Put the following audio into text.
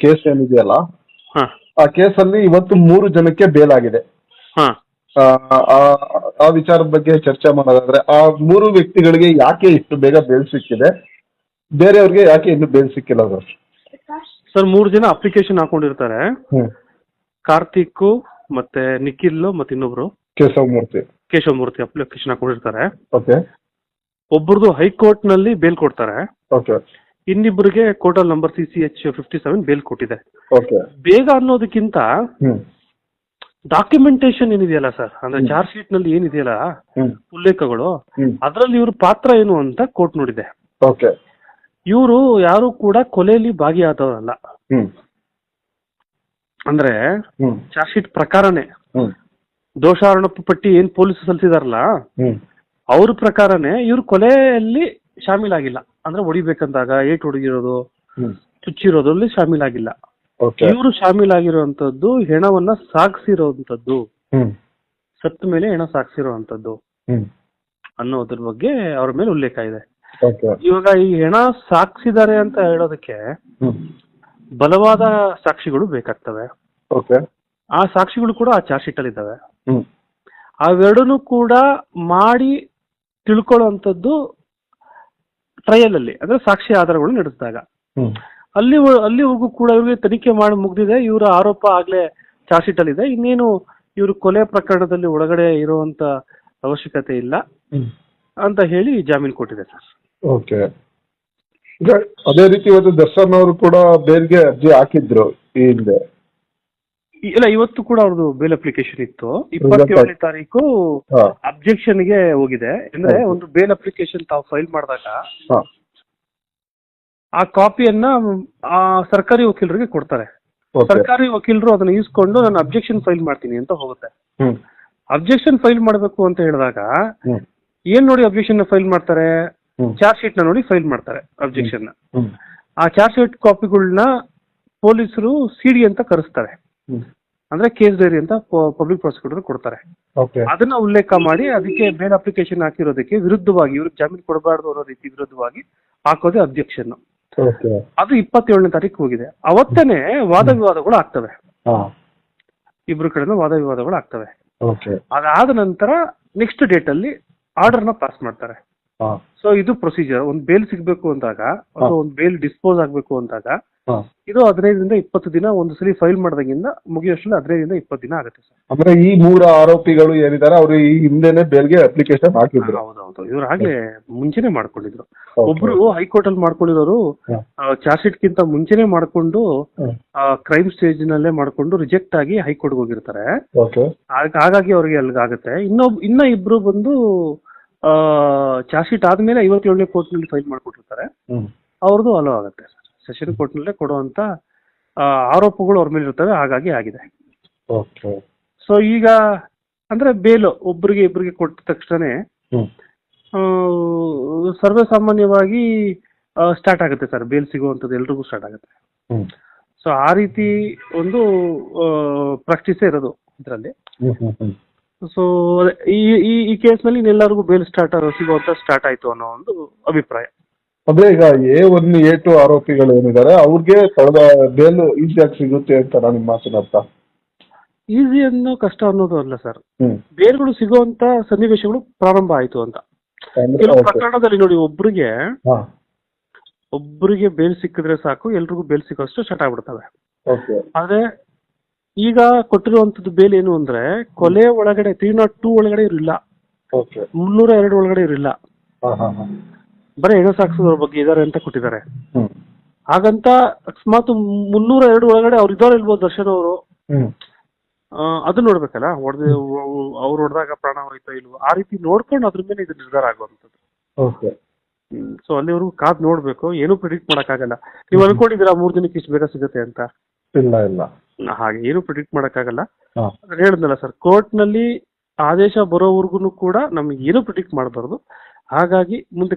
Case ಏನಿದೆಯಲ್ಲ, ಹಾ ಆ ಕೇಸಲ್ಲಿ ಇವತ್ತು 3 ಜನಕ್ಕೆ ಬೇಲ್ ಆಗಿದೆ. ಹಾ ಆ ಆ- ಆ ವಿಚಾರದ ಬಗ್ಗೆ ಚರ್ಚೆ ಮಾಡೋದಾದ್ರೆ, ಆ 3 ವ್ಯಕ್ತಿಗಳಿಗೆ ಯಾಕೆ ಇಷ್ಟು ಬೇಗ ಬೇಲ್ ಸಿಕ್ಕಿದೆ, ಬೇರೆಯವ್ರಿಗೆ ಯಾಕೆ ಇನ್ನು ಬೇಲ್ ಸಿಕ್ಕಿಲ್ಲ ಸರ್? ಸರ್ 3 ಜನ ಅಪ್ಲಿಕೇಶನ್ ಹಾಕೊಂಡಿರ್ತಾರೆ. ಹ್ಮ್ ಕಾರ್ತಿಕ್ ಮತ್ತೆ ನಿಖಿಲ್ ಮತ್ತೆ ಇನ್ನೊಬ್ರು ಕೇಶವಮೂರ್ತಿ. ಕೇಶವಮೂರ್ತಿ ಅಪ್ಲಿಕೇಶನ್ ಹಾಕೊಂಡಿರ್ತಾರೆ. ಓಕೆ ಒಬ್ಬರದು ಹೈಕೋರ್ಟ್ ನಲ್ಲಿ ಬೇಲ್ ಕೊಡ್ತಾರೆ. ಓಕೆ ಇನ್ನಿಬ್ಬರಿಗೆ ಕೋರ್ಟಲ್ ನಂಬರ್ CCH 57 ಬೇಲ್ ಕೊಟ್ಟಿದೆ. ಓಕೆ ಬೇಗ ಅನ್ನೋದಕ್ಕಿಂತ ಹ್ಮ್ ಡಾಕ್ಯುಮೆಂಟೇಶನ್ ಏನಿದೆಯಲ್ಲ ಸರ್, ಅಂದ್ರೆ ಚಾರ್ಜ್ ಶೀಟ್ ನಲ್ಲಿ ಏನಿದೆಯಲ್ಲ ಹ್ಮ್ ಉಲ್ಲೇಖಗಳು, ಹ್ಮ್ ಅದರಲ್ಲಿ ಇವ್ರ ಪಾತ್ರ ಏನು ಅಂತ ಕೋರ್ಟ್ ನೋಡಿದೆ. ಓಕೆ ಇವರು ಯಾರು ಕೂಡ ಕೊಲೆಯಲ್ಲಿ ಭಾಗಿಯಾದವರಲ್ಲ. ಹ್ಮ್ ಅಂದ್ರೆ ಹ್ಮ್ ಚಾರ್ಜ್ ಶೀಟ್ ಪ್ರಕಾರನೇ ಹ್ಮ್ ದೋಷಾರೋಪ ಪಟ್ಟಿ ಏನ್ ಪೊಲೀಸ್ ಸಲ್ಲಿಸಿದಾರಲ್ಲ ಹ್ಮ್ ಅವ್ರ ಪ್ರಕಾರನೇ ಇವ್ರು ಕೊಲೆಯಲ್ಲಿ ಶಾಮೀಲಾಗಿಲ್ಲ. ಅಂದ್ರೆ ಹೊಡಿಬೇಕಂದಾಗ ಏಟ್ ಹೊಡೆದಿರೋದು, ಹ್ಮ್ ಚುಚ್ಚಿರೋದ್ರಲ್ಲಿ ಶಾಮೀಲಾಗಿಲ್ಲ. ಓಕೆ ಇವರು ಶಾಮೀಲಾಗಿರುವಂತದ್ದು ಹೆಣವನ್ನ ಸಾಗಿಸಿರೋಂಥದ್ದು, ಹ್ಮ್ ಸತ್ತ ಮೇಲೆ ಹೆಣ ಸಾಗಿಸಿರೋಂಥದ್ದು ಹ್ಮ್ ಅನ್ನೋದ್ರ ಬಗ್ಗೆ ಅವ್ರ ಮೇಲೆ ಉಲ್ಲೇಖ ಇದೆ. ಓಕೆ ಇವಾಗ ಈ ಹೆಣ ಸಾಗಿಸಿದ್ದಾರೆ ಅಂತ ಹೇಳೋದಕ್ಕೆ ಹ್ಮ್ ಬಲವಾದ ಸಾಕ್ಷಿಗಳು ಬೇಕಾಗ್ತವೆ. ಓಕೆ ಆ ಸಾಕ್ಷಿಗಳು ಕೂಡ ಆ ಚಾರ್ಜ್ ಶೀಟ್ ಅಲ್ಲಿ ಇದ್ದಾವೆ. ಹ್ಮ್ ಅವೆರಡನ್ನು ಕೂಡ ಮಾಡಿ ತಿಳ್ಕೊಳ್ಳುವಂಥದ್ದು ಟ್ರಯಲ್ ಅಲ್ಲಿ, ಅಂದ್ರೆ ಸಾಕ್ಷಿ ಆಧಾರಗಳು ನಡೆಸಿದಾಗ. ಹ್ಮ್ ಅಲ್ಲಿವರೆಗೂ ಕೂಡ ಇವ್ರಿಗೆ ತನಿಖೆ ಮಾಡಿ ಮುಗ್ದಿದೆ. ಇವರ ಆರೋಪ ಆಗ್ಲೇ ಚಾರ್ಜ್ ಶೀಟ್ ಅಲ್ಲಿ ಇದೆ. ಇನ್ನೇನು ಇವರು ಕೊಲೆ ಪ್ರಕರಣದಲ್ಲಿ ಒಳಗಡೆ ಇರುವಂತ ಅವಶ್ಯಕತೆ ಇಲ್ಲ ಹ್ಮ್ ಅಂತ ಹೇಳಿ ಜಾಮೀನು ಕೊಟ್ಟಿದೆ ಸರ್. ಓಕೆ. ಈಗ ಅದೇ ರೀತಿ ಇವತ್ತು ದರ್ಶನ್ ಅವರು ಕೂಡ ಬೇಲ್ಗೆ ಅರ್ಜಿ ಹಾಕಿದ್ರು ಈ ಹಿಂದೆ. ಇಲ್ಲ, ಇವತ್ತು ಕೂಡ ಅವ್ರದ್ದು ಬೇಲ್ ಅಪ್ಲಿಕೇಶನ್ ಇತ್ತು. 27ನೇ ತಾರೀಕು ಹಾ ಅಬ್ಜೆಕ್ಷನ್ ಗೆ ಹೋಗಿದೆ. ಅಂದ್ರೆ ಹೌದು. ಒಂದು ಬೇಲ್ ಅಪ್ಲಿಕೇಶನ್ ತಾವು ಫೈಲ್ ಮಾಡಿದಾಗ ಹಾ ಆ ಕಾಪಿಯನ್ನ ಆ ಸರ್ಕಾರಿ ವಕೀಲರಿಗೆ ಕೊಡ್ತಾರೆ. ಓಕೆ ಸರ್ಕಾರಿ ವಕೀಲರು ಅದನ್ನ ಈಸ್ಕೊಂಡು ನಾನು ಅಬ್ಜೆಕ್ಷನ್ ಫೈಲ್ ಮಾಡ್ತೀನಿ ಅಂತ ಹೋಗುತ್ತೆ. ಹ್ಮ್ ಅಬ್ಜೆಕ್ಷನ್ ಫೈಲ್ ಮಾಡಬೇಕು ಅಂತ ಹೇಳಿದಾಗ ಹ್ಮ್ ಏನ್ ನೋಡಿ ಅಬ್ಜೆಕ್ಷನ್ ಫೈಲ್ ಮಾಡ್ತಾರೆ, ಹ್ಮ್ ಚಾರ್ಜ್ ಶೀಟ್ ನ ನೋಡಿ ಫೈಲ್ ಮಾಡ್ತಾರೆ ಅಬ್ಜೆಕ್ಷನ್. ಹ್ಮ್ ಆ ಚಾರ್ಜ್ ಶೀಟ್ ಕಾಪಿಗಳನ್ನ ಪೊಲೀಸರು CD ಅಂತ ಕರೆಸ್ತಾರೆ. ಹ್ಮ್ ಅಂದ್ರೆ ಕೇಸ್ ಡೈರಿ ಅಂತ ಪಬ್ಲಿಕ್ ಪ್ರಾಸಿಕ್ಯೂಟರ್ ಕೊಡ್ತಾರೆ. ಓಕೆ ಅದನ್ನ ಉಲ್ಲೇಖ ಮಾಡಿ ಅದಕ್ಕೆ ಬೇಲ್ ಅಪ್ಲಿಕೇಶನ್ ಹಾಕಿರೋದಕ್ಕೆ ವಿರುದ್ಧವಾಗಿ, ಇವ್ರಿಗೆ ಜಾಮೀನು ಕೊಡಬಾರ್ದು ಅನ್ನೋ ರೀತಿ ವಿರುದ್ಧವಾಗಿ ಹಾಕೋದೇ ಅಬ್ಜೆಕ್ಷನ್. ಓಕೆ ಅದು 27ನೇ ತಾರೀಕು ಹೋಗಿದೆ. ಅವತ್ತೇನೆ ವಾದ ವಿವಾದಗಳು ಆಗ್ತವೆ. ಹಾ ಇಬ್ರು ಕಡೆಯಿಂದ ವಾದ ವಿವಾದಗಳು ಆಗ್ತವೆ. ಓಕೆ ಅದಾದ ನಂತರ ನೆಕ್ಸ್ಟ್ ಡೇಟ್ ಅಲ್ಲಿ ಆರ್ಡರ್ ನ ಪಾಸ್ ಮಾಡ್ತಾರೆ. ಹಾ ಸೊ ಇದು ಪ್ರೊಸೀಜರ್. ಒಂದು ಬೇಲ್ ಸಿಗ್ಬೇಕು ಅಂದಾಗ ಅಥವಾ ಒಂದು ಬೇಲ್ ಡಿಸ್ಪೋಸ್ ಆಗ್ಬೇಕು ಅಂದಾಗ ಹಾ ಇದು 15ರಿಂದ 20 ದಿನ, ಒಂದು ಸಲ ಫೈಲ್ ಮಾಡಿದಾಗಿಂದ ಮುಗಿಯೋಷ್ಟ್ರಲ್ಲಿ 15ರಿಂದ 20 ದಿನ ಆಗುತ್ತೆ ಸರ್. ಅಂದ್ರೆ ಈ 3 ಆರೋಪಿಗಳು ಏನಿದ್ದಾರೆ ಅವರು ಈ ಹಿಂದೆನೆ ಬೇಲ್ಗೆ ಅಪ್ಲಿಕೇಶನ್ ಹಾಕಿದ್ರು. ಹೌದೌದು, ಇವ್ರು ಆಗ್ಲೇ ಮುಂಚೆನೆ ಮಾಡ್ಕೊಂಡಿದ್ರು. Okay. ಒಬ್ರು ಹೈಕೋರ್ಟ್ ಅಲ್ಲಿ ಮಾಡ್ಕೊಂಡಿರೋರು ಹಾ. ಚಾರ್ಜ್ ಶೀಟ್ ಗಿಂತ ಮುಂಚೆನೆ ಮಾಡ್ಕೊಂಡು ಹ್ಮ್. ಕ್ರೈಮ್ ಸ್ಟೇಜ್ ನಲ್ಲೇ ಮಾಡ್ಕೊಂಡು ರಿಜೆಕ್ಟ್ ಆಗಿ ಹೈಕೋರ್ಟ್ ಹೋಗಿರ್ತಾರೆ. ಓಕೆ ಹಾಗಾಗಿ ಅವ್ರಿಗೆ ಅಲ್ಲಿಗಾಗುತ್ತೆ. ಇನ್ನ ಇಬ್ರು ಬಂದು ಚಾರ್ಜ್ ಶೀಟ್ ಆದ್ಮೇಲೆ 57ನೇ ಕೋರ್ಟ್ ನಲ್ಲಿ ಫೈಲ್ ಮಾಡ್ಕೊಟ್ಟಿರ್ತಾರೆ. ಹ್ಮ್ ಅವ್ರದ್ದು ಅಲೋ ಆಗುತ್ತೆ ಸರ್. ಸೆಷನ್ ಕೋರ್ಟ್ ನಲ್ಲೇ ಕೊಡುವಂತ ಆರೋಪಗಳು ಅವ್ರ ಮೇಲೆ ಇರ್ತವೆ. ಹಾಗಾಗಿ ಆಗಿದೆ. ಓಕೆ ಸೊ ಈಗ ಅಂದ್ರೆ ಬೇಲು ಒಬ್ರಿಗೆ ಇಬ್ಬರಿಗೆ ಕೊಟ್ಟ ತಕ್ಷಣ ಹ್ಮ್ ಸರ್ವೇ ಸಾಮಾನ್ಯವಾಗಿ ಸ್ಟಾರ್ಟ್ ಆಗುತ್ತೆ ಸರ್. ಬೇಲ್ ಸಿಗುವಂಥದ್ದು ಎಲ್ರಿಗೂ ಸ್ಟಾರ್ಟ್ ಆಗುತ್ತೆ. ಹ್ಮ್ ಸೊ ಆ ರೀತಿ ಒಂದು ಪ್ರಾಕ್ಟೀಸೇ ಇರೋದು ಇದರಲ್ಲಿ. ಹ್ಮ್ ಹ್ಮ್ ಹ್ಮ್ ಸೊ ಈ ಕೇಸ್ನಲ್ಲಿ ಎಲ್ಲರಿಗೂ ಬೇಲ್ ಸಿಗುವಂತ ಸ್ಟಾರ್ಟ್ ಆಯ್ತು ಅನ್ನೋ ಒಂದು ಅಭಿಪ್ರಾಯ. ಅಂದ್ರೆ ಈಗ A1 A2 ಆರೋಪಿಗಳು ಏನಿದ್ದಾರೆ ಅವ್ರಿಗೆ ಕಳೆದ ಬೇಲ್ ಈಸಿಯಾಗಿ ಸಿಗುತ್ತೆ ಅಂತ ನಿಮ್ಮ ಮಾತಿನ ಅರ್ಥ? ಈಸಿ ಅನ್ನೋ ಕಷ್ಟ ಅನ್ನೋದು ಅಲ್ಲ ಸರ್. ಹ್ಮ್ ಬೇಲ್ಗಳು ಸಿಗುವಂತ ಸನ್ನಿವೇಶಗಳು ಪ್ರಾರಂಭ ಆಯ್ತು ಅಂತ. ಅಂದ್ರೆ ಕೆಲವು okay. ಪ್ರಕರಣದಲ್ಲಿ ನೋಡಿ, ಹಾ ಒಬ್ಬರಿಗೆ ಬೇಲ್ ಸಿಕ್ಕಿದ್ರೆ ಸಾಕು, ಎಲ್ರಿಗೂ ಬೇಲ್ ಸಿಗೋಷ್ಟು ಸ್ಟಾರ್ಟ್ ಆಗ್ಬಿಡ್ತವೆ. ಓಕೆ ಆದ್ರೆ ಈಗ ಕೊಟ್ಟಿರುವಂತದ್ದು ಬೇಲ್ ಏನು ಅಂದ್ರೆ ಕೊಲೆ ಒಳಗಡೆ 302 ಒಳಗಡೆ ಇರಲಿಲ್ಲ, ಓಕೆ 302 ಒಳಗಡೆ ಇರಲಿಲ್ಲ. ಹಾ ಹಾ ಹಾ ಬರೀ ಹೆಣ ಸಾಗಿಸೋದ್ರ ಬಗ್ಗೆ ಇದಾರೆ ಅಂತ ಕೊಟ್ಟಿದ್ದಾರೆ. ಹ್ಮ್ ಹಾಗಂತ ಅಕಸ್ಮಾತ್ 302 ಒಳಗಡೆ ಅವ್ರು ಇದಾರೆ ಇಲ್ಬೋದು ದರ್ಶನ್ ಅವರು, ಹ್ಮ್ ಅದು ನೋಡ್ಬೇಕಲ್ಲ. ಅವ್ರು ಹೊಡೆದಾಗ ಪ್ರಾಣ ಹೋಯ್ತಾ ಇಲ್ವೋ ಆ ರೀತಿ ನೋಡ್ಕೊಂಡು ಅದ್ರ ಮೇಲೆ ಇದು ನಿರ್ಧಾರ ಆಗುವಂಥದ್ದು. ಓಕೆ ಸೊ ಅಲ್ಲಿವರೆಗೂ ಕಾದ್ ನೋಡ್ಬೇಕು. ಏನು ಪ್ರಿಡಿಕ್ಟ್ ಮಾಡಕ್ಕಾಗಲ್ಲ. ನೀವು ಅನ್ಕೊಂಡಿದ್ದೀರಾ 3 ದಿನಕ್ಕೆ ಇಷ್ಟು ಬೇಗ ಸಿಗುತ್ತೆ ಅಂತ? ಇಲ್ಲ ಇಲ್ಲ ಹಾಗೆ ಏನು ಪ್ರಿಡಿಕ್ಟ್ ಮಾಡಕ್ಕಾಗಲ್ಲ. ಹಾ ಹೇಳಿದ್ನಲ್ಲ ಸರ್, ಕೋರ್ಟ್ ನಲ್ಲಿ ಆದೇಶ ಬರೋವರೆಗೂ ಕೂಡ ನಮ್ಗೆ ಏನು ಪ್ರಿಡಿಕ್ಟ್ ಮಾಡಬಾರ್ದು. ಹಾಗಾಗಿ ಮುಂದೆ